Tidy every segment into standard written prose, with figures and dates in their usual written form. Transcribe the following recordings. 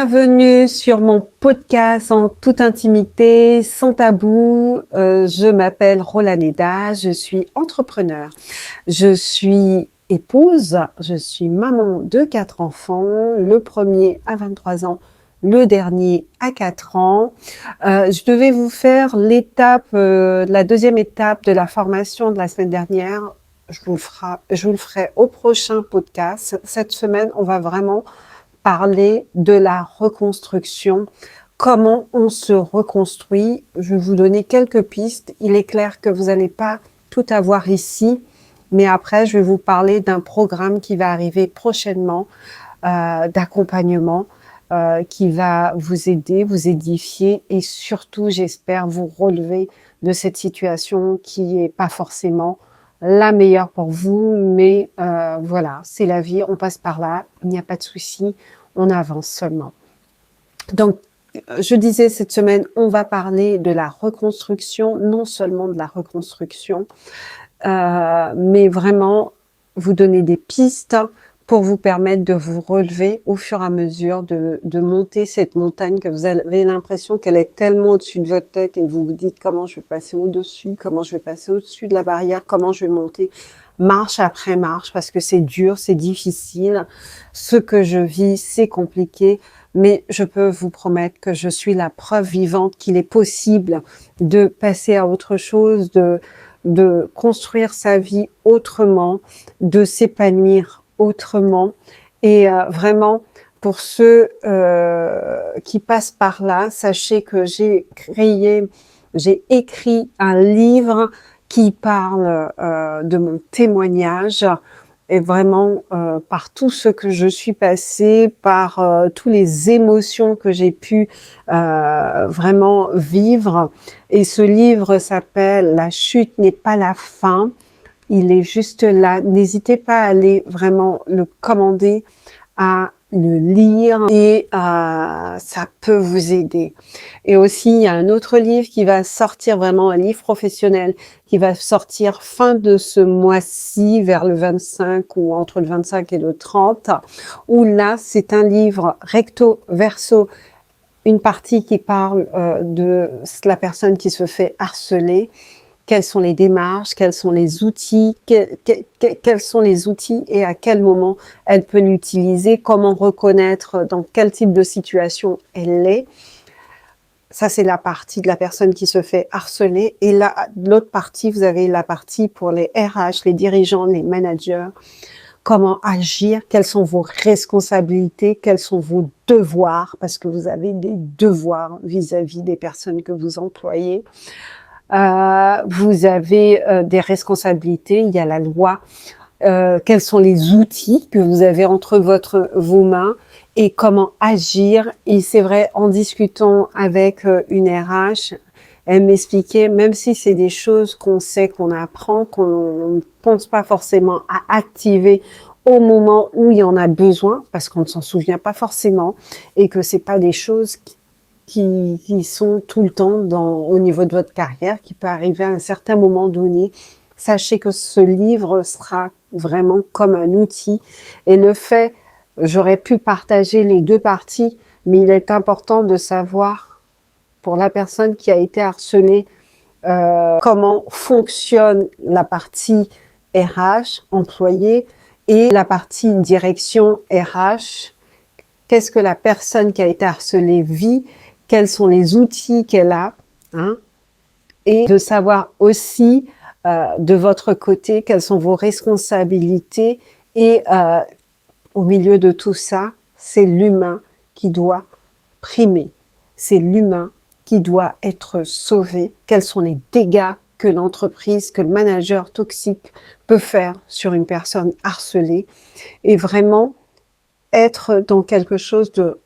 Bienvenue sur mon podcast en toute intimité, sans tabou. Je m'appelle Rolaneda, je suis entrepreneur. Je suis épouse, je suis maman de 4 enfants, le premier à 23 ans, le dernier à 4 ans. Je devais vous faire la deuxième étape de la formation de la semaine dernière. Je vous le ferai au prochain podcast. Cette semaine, on va vraiment parler de la reconstruction. Comment on se reconstruit? Je vais vous donner quelques pistes. Il est clair que vous n'allez pas tout avoir ici, mais après, je vais vous parler d'un programme qui va arriver prochainement, d'accompagnement, qui va vous aider, vous édifier et surtout, j'espère, vous relever de cette situation qui est pas forcément la meilleure pour vous, mais voilà, c'est la vie, on passe par là, il n'y a pas de souci, on avance seulement. Donc, je disais cette semaine, on va parler de la reconstruction, non seulement de la reconstruction, mais vraiment vous donner des pistes pour vous permettre de vous relever au fur et à mesure, de monter cette montagne que vous avez l'impression qu'elle est tellement au-dessus de votre tête et vous vous dites comment je vais passer au-dessus, comment je vais passer au-dessus de la barrière, comment je vais monter marche après marche parce que c'est dur, c'est difficile. Ce que je vis, c'est compliqué, mais je peux vous promettre que je suis la preuve vivante qu'il est possible de passer à autre chose, de construire sa vie autrement, de s'épanouir autrement. Et vraiment, pour ceux qui passent par là, sachez que j'ai écrit un livre qui parle de mon témoignage et vraiment par tout ce que je suis passée, par toutes les émotions que j'ai pu vraiment vivre. Et ce livre s'appelle « La chute n'est pas la fin ». Il est juste là. N'hésitez pas à aller vraiment le commander, à le lire et ça peut vous aider. Et aussi, il y a un autre livre qui va sortir, vraiment un livre professionnel, qui va sortir fin de ce mois-ci, vers le 25 ou entre le 25 et le 30, où là, c'est un livre recto verso, une partie qui parle de la personne qui se fait harceler. Quelles sont les démarches, quels sont les outils, quels sont les outils et à quel moment elle peut l'utiliser, comment reconnaître dans quel type de situation elle est. Ça, c'est la partie de la personne qui se fait harceler. Et là, l'autre partie, vous avez la partie pour les RH, les dirigeants, les managers. Comment agir, quelles sont vos responsabilités, quels sont vos devoirs, parce que vous avez des devoirs vis-à-vis des personnes que vous employez. Vous avez des responsabilités, il y a la loi, quels sont les outils que vous avez entre vos mains et comment agir. Et c'est vrai, en discutant avec une RH, elle m'expliquait, même si c'est des choses qu'on sait, qu'on apprend, qu'on ne pense pas forcément à activer au moment où il y en a besoin, parce qu'on ne s'en souvient pas forcément, et que c'est pas des choses qui sont tout le temps au niveau de votre carrière, qui peut arriver à un certain moment donné. Sachez que ce livre sera vraiment comme un outil. Et le fait, j'aurais pu partager les deux parties, mais il est important de savoir, pour la personne qui a été harcelée, comment fonctionne la partie RH, employé, et la partie direction RH. Qu'est-ce que la personne qui a été harcelée vit? Quels sont les outils qu'elle a, hein, et de savoir aussi de votre côté quelles sont vos responsabilités et au milieu de tout ça, c'est l'humain qui doit primer, c'est l'humain qui doit être sauvé. Quels sont les dégâts que l'entreprise, que le manager toxique peut faire sur une personne harcelée et vraiment être dans quelque chose de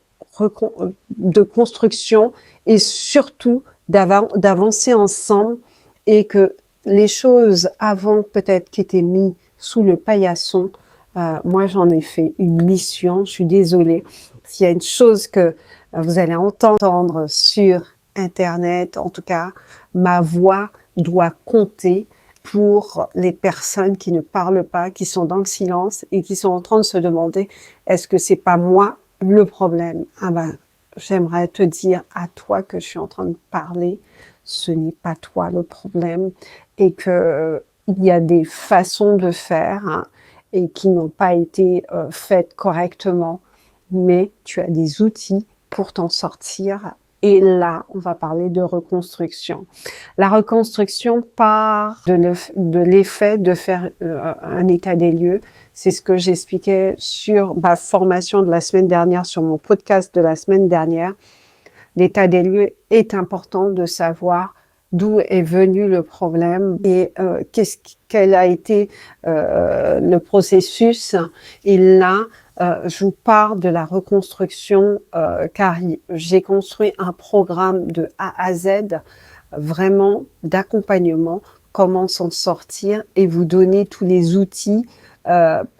construction et surtout d'avancer ensemble et que les choses avant peut-être qui étaient mises sous le paillasson, moi j'en ai fait une mission, je suis désolée. S'il y a une chose que vous allez entendre sur Internet, en tout cas, ma voix doit compter pour les personnes qui ne parlent pas, qui sont dans le silence et qui sont en train de se demander est-ce que c'est pas moi le problème? Ah ben, j'aimerais te dire à toi que je suis en train de parler, ce n'est pas toi le problème et que il y a des façons de faire et qui n'ont pas été faites correctement, mais tu as des outils pour t'en sortir. Et là, on va parler de reconstruction. La reconstruction part de l'effet de faire un état des lieux. C'est ce que j'expliquais sur ma formation de la semaine dernière, sur mon podcast de la semaine dernière. L'état des lieux est important de savoir d'où est venu le problème et quel a été le processus. Et là, je vous parle de la reconstruction car j'ai construit un programme de A à Z, vraiment d'accompagnement, comment s'en sortir et vous donner tous les outils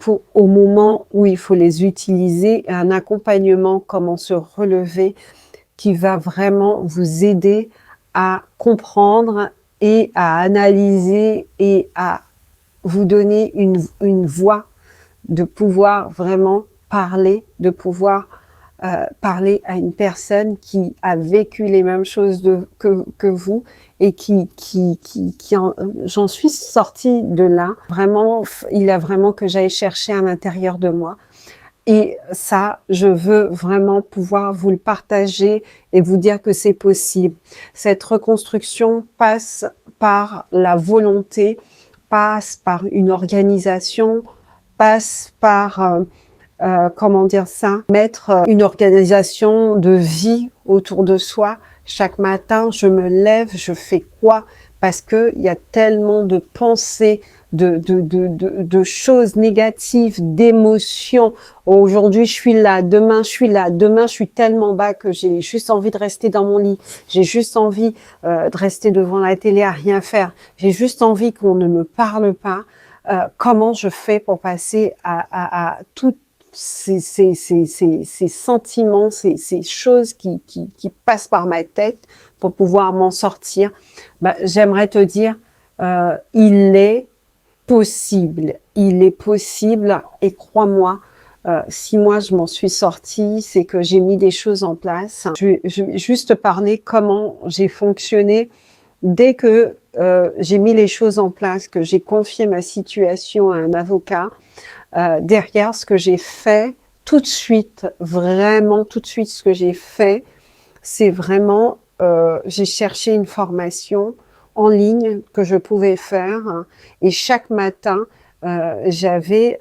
pour au moment où il faut les utiliser, un accompagnement, comment se relever, qui va vraiment vous aider à comprendre et à analyser et à vous donner une voix de pouvoir vraiment parler, de pouvoir parler à une personne qui a vécu les mêmes choses que vous et j'en suis sortie de là. Vraiment, il a vraiment que j'aille chercher à l'intérieur de moi. Et ça, je veux vraiment pouvoir vous le partager et vous dire que c'est possible. Cette reconstruction passe par la volonté, passe par une organisation, passe par, comment dire ça, mettre une organisation de vie autour de soi. Chaque matin, je me lève, je fais quoi? Parce que il y a tellement de pensées, de choses négatives, d'émotions. Aujourd'hui, je suis là, demain, je suis là, demain, je suis tellement bas que j'ai juste envie de rester dans mon lit. J'ai juste envie de rester devant la télé à rien faire. J'ai juste envie qu'on ne me parle pas. Comment je fais pour passer à toutes ces sentiments, ces choses qui passent par ma tête pour pouvoir m'en sortir? J'aimerais te dire, il est possible et crois-moi, si moi je m'en suis sortie, c'est que j'ai mis des choses en place. Je vais juste parler comment j'ai fonctionné dès que j'ai mis les choses en place, que j'ai confié ma situation à un avocat. Derrière, ce que j'ai fait tout de suite, vraiment tout de suite, ce que j'ai fait, c'est vraiment, j'ai cherché une formation en ligne que je pouvais faire et chaque matin, j'avais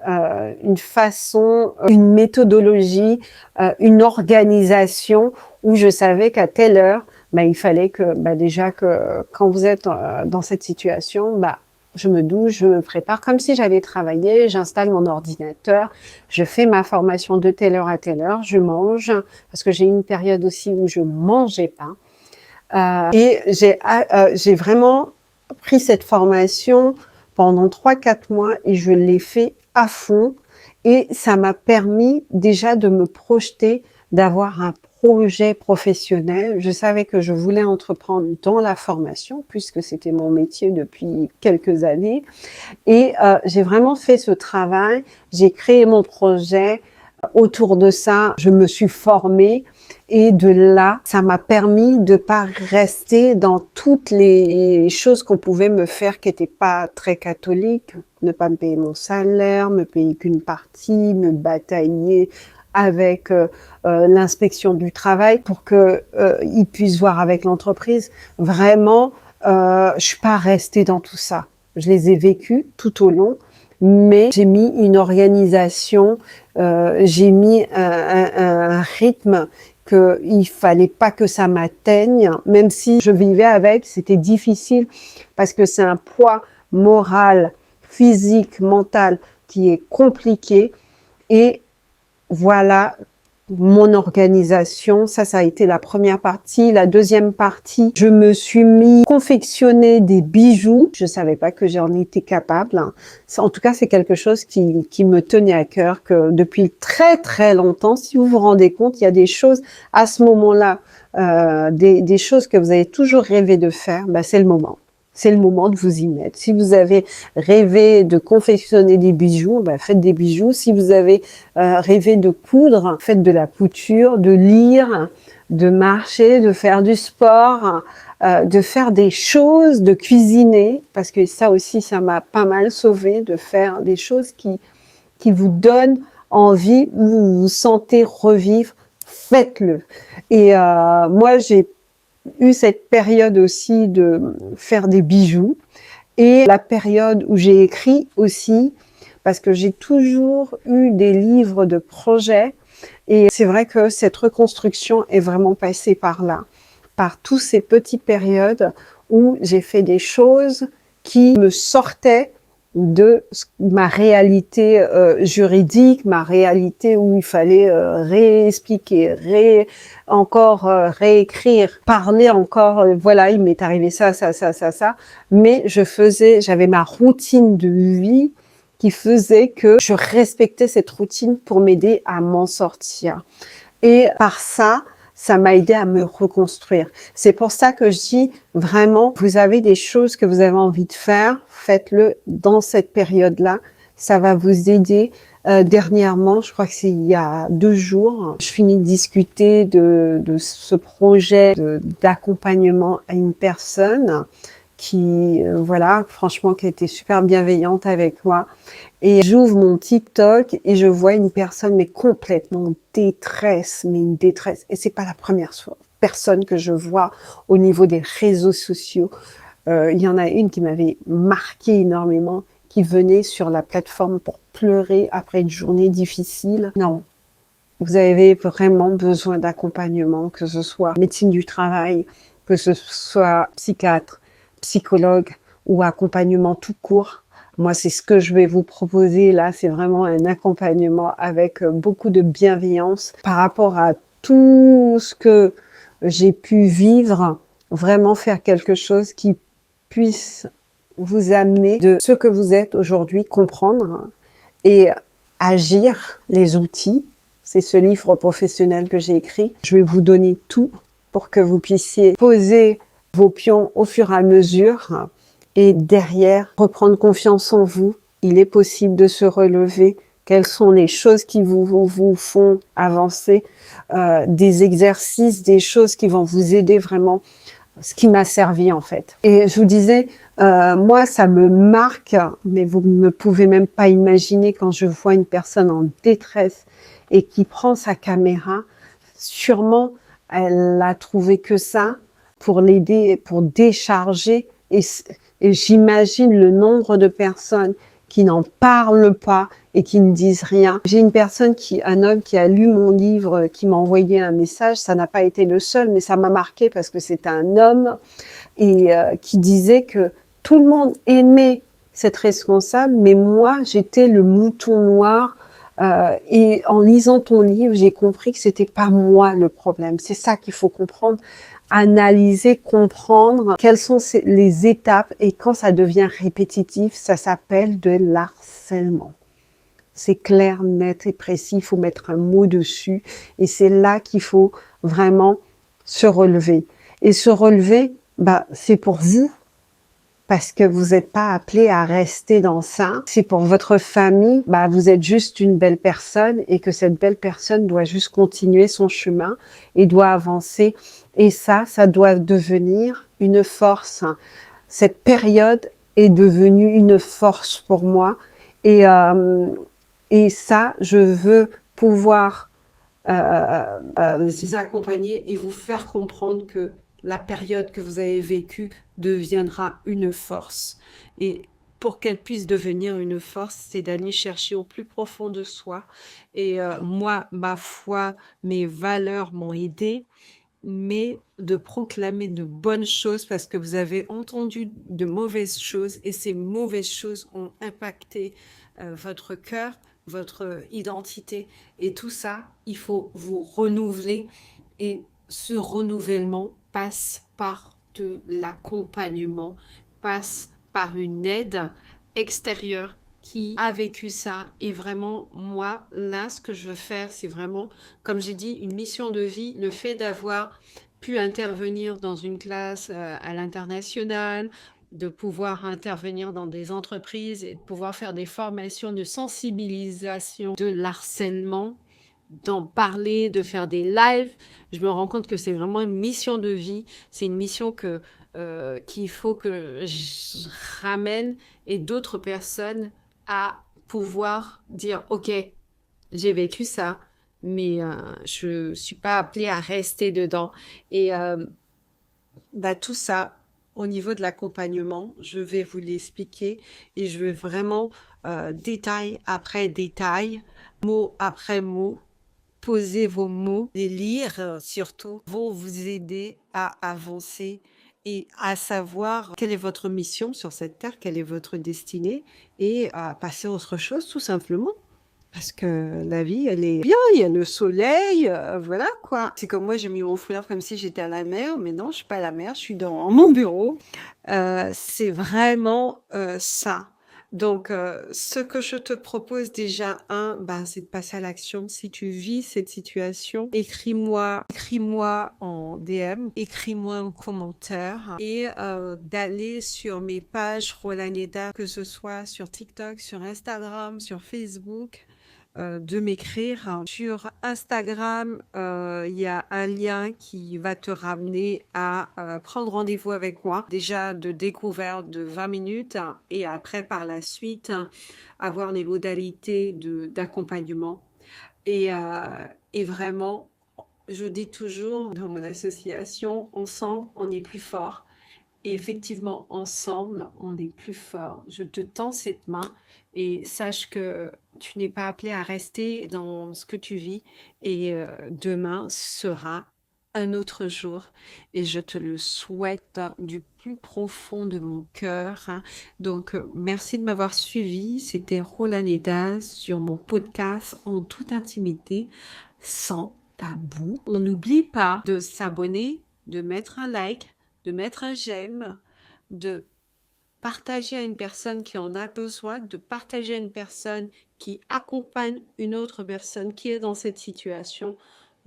une façon, une méthodologie, une organisation où je savais qu'à telle heure, il fallait que déjà que quand vous êtes dans cette situation, je me douche, je me prépare comme si j'allais travailler, j'installe mon ordinateur, je fais ma formation de telle heure à telle heure, je mange, parce que j'ai eu une période aussi où je mangeais pas. Et j'ai vraiment pris cette formation pendant 3-4 mois et je l'ai fait à fond. Et ça m'a permis déjà de me projeter, d'avoir un projet professionnel. Je savais que je voulais entreprendre dans la formation puisque c'était mon métier depuis quelques années. Et j'ai vraiment fait ce travail. J'ai créé mon projet. Autour de ça, je me suis formée et de là, ça m'a permis de pas rester dans toutes les choses qu'on pouvait me faire qui n'étaient pas très catholiques, ne pas me payer mon salaire, me payer qu'une partie, me batailler avec l'inspection du travail pour que ils puissent voir avec l'entreprise. Vraiment, je suis pas restée dans tout ça. Je les ai vécus tout au long. Mais j'ai mis une organisation, j'ai mis un rythme qu'il fallait pas que ça m'atteigne, même si je vivais avec, c'était difficile parce que c'est un poids moral, physique, mental qui est compliqué. Et voilà mon organisation, ça a été la première partie. La deuxième partie, je me suis mis confectionner des bijoux. Je savais pas que j'en étais capable. En tout cas, c'est quelque chose qui me tenait à cœur que depuis très très longtemps. Si vous vous rendez compte, il y a des choses à ce moment-là, des choses que vous avez toujours rêvé de faire. C'est le moment. c'est le moment de vous y mettre. Si vous avez rêvé de confectionner des bijoux, ben faites des bijoux. Si vous avez rêvé de coudre, faites de la couture, de lire, de marcher, de faire du sport, de faire des choses, de cuisiner, parce que ça aussi, ça m'a pas mal sauvé, de faire des choses qui vous donnent envie, vous vous sentez revivre, faites-le. Et moi, j'ai eu cette période aussi de faire des bijoux et la période où j'ai écrit aussi, parce que j'ai toujours eu des livres de projets et c'est vrai que cette reconstruction est vraiment passée par là, par toutes ces petites périodes où j'ai fait des choses qui me sortaient de ma réalité juridique, ma réalité où il fallait réexpliquer, encore réécrire, parler encore, voilà, il m'est arrivé ça, mais j'avais ma routine de vie qui faisait que je respectais cette routine pour m'aider à m'en sortir. Et par ça, ça m'a aidé à me reconstruire. C'est pour ça que je dis vraiment, vous avez des choses que vous avez envie de faire, faites-le dans cette période-là. Ça va vous aider. Dernièrement, je crois que c'est il y a 2 jours, je finis de discuter de ce projet d'accompagnement à une personne qui, voilà, franchement, qui a été super bienveillante avec moi. Et j'ouvre mon TikTok et je vois une personne mais complètement en détresse, mais une détresse. Et c'est pas la première personne que je vois au niveau des réseaux sociaux. Il y en a une qui m'avait marqué énormément, qui venait sur la plateforme pour pleurer après une journée difficile. Non, vous avez vraiment besoin d'accompagnement, que ce soit médecine du travail, que ce soit psychiatre, psychologue ou accompagnement tout court. Moi, c'est ce que je vais vous proposer là, c'est vraiment un accompagnement avec beaucoup de bienveillance par rapport à tout ce que j'ai pu vivre, vraiment faire quelque chose qui puisse vous amener de ce que vous êtes aujourd'hui, comprendre et agir, les outils. C'est ce livre professionnel que j'ai écrit. Je vais vous donner tout pour que vous puissiez poser vos pions au fur et à mesure et derrière, reprendre confiance en vous. Il est possible de se relever. Quelles sont les choses qui vous font avancer, des exercices, des choses qui vont vous aider vraiment, ce qui m'a servi en fait. Et je vous disais, moi ça me marque, mais vous ne pouvez même pas imaginer quand je vois une personne en détresse et qui prend sa caméra, sûrement elle a trouvé que ça pour l'aider, pour décharger et j'imagine le nombre de personnes qui n'en parlent pas et qui ne disent rien. J'ai un homme qui a lu mon livre, qui m'a envoyé un message. Ça n'a pas été le seul, mais ça m'a marqué parce que c'est un homme et qui disait que tout le monde aimait cette responsable, mais moi, j'étais le mouton noir. Et en lisant ton livre, j'ai compris que c'était pas moi le problème. C'est ça qu'il faut comprendre, analyser, comprendre quelles sont les étapes et quand ça devient répétitif, ça s'appelle de l'harcèlement. C'est clair, net et précis, il faut mettre un mot dessus et c'est là qu'il faut vraiment se relever. Et se relever, bah, c'est pour vous, parce que vous n'êtes pas appelé à rester dans ça. C'est pour votre famille, bah, vous êtes juste une belle personne et que cette belle personne doit juste continuer son chemin et doit avancer. Et ça doit devenir une force. Cette période est devenue une force pour moi. Et ça, je veux pouvoir vous accompagner et vous faire comprendre que la période que vous avez vécue deviendra une force. Et pour qu'elle puisse devenir une force, c'est d'aller chercher au plus profond de soi. Et moi, ma foi, mes valeurs m'ont aidé, mais de proclamer de bonnes choses parce que vous avez entendu de mauvaises choses et ces mauvaises choses ont impacté votre cœur, votre identité. Et tout ça, il faut vous renouveler et ce renouvellement passe par de l'accompagnement, passe par une aide extérieure qui a vécu ça. Et vraiment, moi, là, ce que je veux faire, c'est vraiment, comme j'ai dit, une mission de vie. Le fait d'avoir pu intervenir dans une classe à l'international, de pouvoir intervenir dans des entreprises et de pouvoir faire des formations de sensibilisation de l'harcèlement, d'en parler, de faire des lives. Je me rends compte que c'est vraiment une mission de vie. C'est une mission qu'il faut que je ramène et d'autres personnes à pouvoir dire, OK, j'ai vécu ça, mais je suis pas appelée à rester dedans. Et tout ça, au niveau de l'accompagnement, je vais vous l'expliquer et je vais vraiment détail après détail, mot après mot, poser vos mots, les lire surtout, vont vous aider à avancer et à savoir quelle est votre mission sur cette terre, quelle est votre destinée et à passer à autre chose tout simplement. Parce que la vie, elle est bien, il y a le soleil, voilà quoi. C'est comme moi, j'ai mis mon foulard comme si j'étais à la mer, mais non, je suis pas à la mer, je suis dans mon bureau. C'est vraiment ça. Donc, ce que je te propose déjà, c'est de passer à l'action. Si tu vis cette situation, écris-moi en DM, écris-moi en commentaire et d'aller sur mes pages Rolaneda, que ce soit sur TikTok, sur Instagram, sur Facebook, de m'écrire. Sur Instagram, il y a un lien qui va te ramener à prendre rendez-vous avec moi. Déjà de découverte de 20 minutes et après par la suite avoir les modalités d'accompagnement. Et vraiment, je dis toujours dans mon association, ensemble, on est plus fort. Et effectivement, ensemble, on est plus fort. Je te tends cette main et sache que tu n'es pas appelé à rester dans ce que tu vis. Et demain sera un autre jour. Et je te le souhaite du plus profond de mon cœur. Donc, merci de m'avoir suivi. C'était Rolaneda sur mon podcast en toute intimité, sans tabou. On n'oublie pas de s'abonner, de mettre un like, de mettre un j'aime, de partager à une personne qui en a besoin, de partager à une personne qui accompagne une autre personne qui est dans cette situation,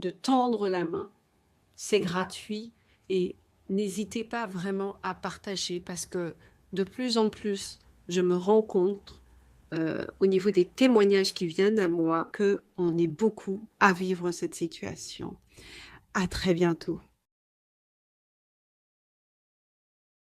de tendre la main. C'est gratuit et n'hésitez pas vraiment à partager parce que de plus en plus, je me rends compte au niveau des témoignages qui viennent à moi qu'on est beaucoup à vivre cette situation. À très bientôt.